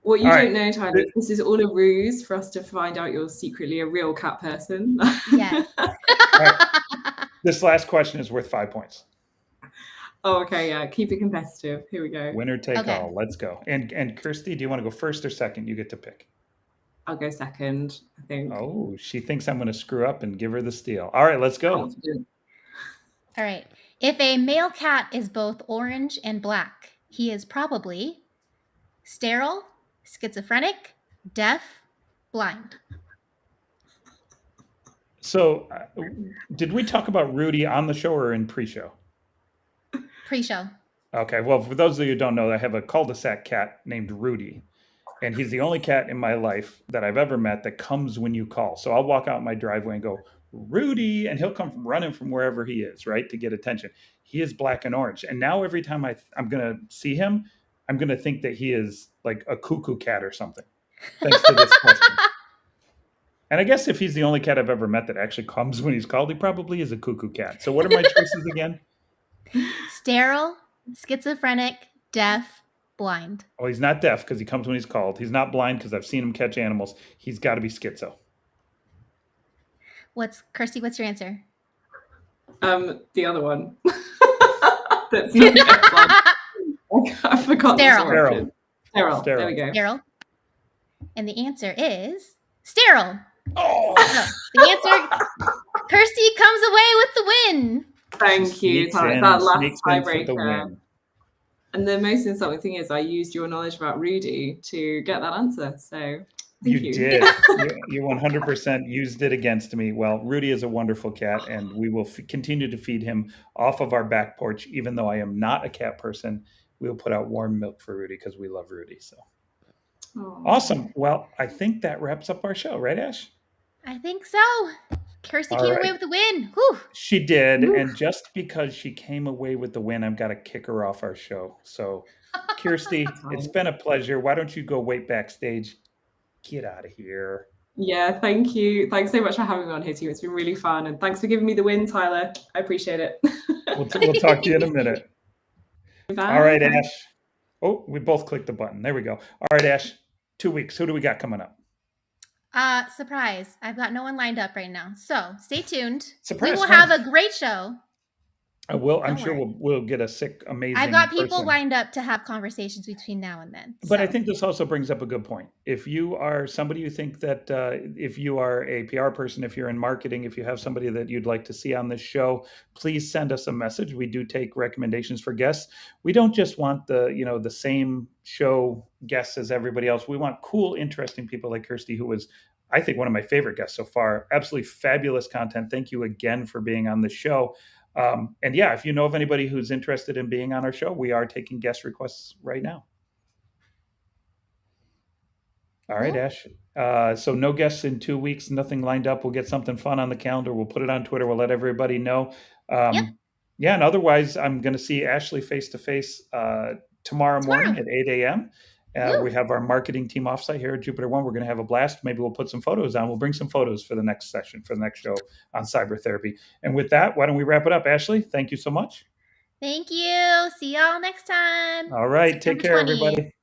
What you don't know, Tyler, this is all a ruse for us to find out you're secretly a real cat person.
Yeah.
Right. This last question is worth 5 points.
Oh, okay, yeah. Keep it competitive. Here we go.
Winner take all. Let's go. And Kirsty, do you want to go first or second? You get to pick.
I'll go second, I think.
Oh, she thinks I'm going to screw up and give her the steal. All right, let's go.
Confident.
All right. If a male cat is both orange and black, he is probably sterile, schizophrenic, deaf, blind.
So, did we talk about Rudy on the show or in pre-show?
Pre-show.
Okay. Well, for those of you who don't know, I have a cul-de-sac cat named Rudy. And he's the only cat in my life that I've ever met that comes when you call. So I'll walk out my driveway and go, Rudy, and he'll come running from wherever he is, right, to get attention. He is black and orange. And now every time I'm going to see him, I'm going to think that he is like a cuckoo cat or something, thanks to this question. And I guess if he's the only cat I've ever met that actually comes when he's called, he probably is a cuckoo cat. So what are my choices again?
Sterile, schizophrenic, deaf, blind.
Oh, he's not deaf because he comes when he's called. He's not blind because I've seen him catch animals. He's got to be schizo.
Kirsty, what's your answer?
The other one. I forgot.
Sterile.
Sterile. There we go.
Sterile. And the answer is sterile.
Oh!
So the answer, Kirsty comes away with the win.
Thank you. That last tiebreaker. And the most insulting thing is I used your knowledge about Rudy to get that answer. So thank you.
Did. You 100% used it against me. Well, Rudy is a wonderful cat, and we will continue to feed him off of our back porch. Even though I am not a cat person, we will put out warm milk for Rudy because we love Rudy. So awesome. Well, I think that wraps up our show, right, Ash?
I think so. Kirsty came away with the win. Whew.
She did. Whew. And just because she came away with the win, I've got to kick her off our show. So, Kirsty, it's been a pleasure. Why don't you go wait backstage? Get out of here.
Yeah, thank you. Thanks so much for having me on here, too. It's been really fun. And thanks for giving me the win, Tyler. I appreciate it.
We'll talk to you in a minute. Bye. All right, Ash. Oh, we both clicked the button. There we go. All right, Ash. 2 weeks. Who do we got coming up?
Surprise. I've got no one lined up right now. So stay tuned.
Surprise.
We will have a great show.
I'm sure we'll get a sick, amazing
I've got people lined up to have conversations between now and then.
But I think this also brings up a good point. If you are somebody you think that if you are a PR person, if you're in marketing, if you have somebody that you'd like to see on this show, please send us a message. We do take recommendations for guests. We don't just want the same show guests as everybody else. We want cool, interesting people like Kirsty, who was, I think, one of my favorite guests so far. Absolutely fabulous content. Thank you again for being on the show. And yeah, if you know of anybody who's interested in being on our show, we are taking guest requests right now. All right, Ash. So no guests in 2 weeks, nothing lined up. We'll get something fun on the calendar. We'll put it on Twitter. We'll let everybody know. Yeah, and otherwise, I'm going to see Ashley face-to-face tomorrow morning at 8 a.m. We have our marketing team offsite here at JupiterOne. We're going to have a blast. Maybe we'll put some photos on. We'll bring some photos for the next session, for the next show on cyber therapy. And with that, why don't we wrap it up? Ashley, thank you so much.
Thank you. See y'all next time.
All right. Take care, everybody.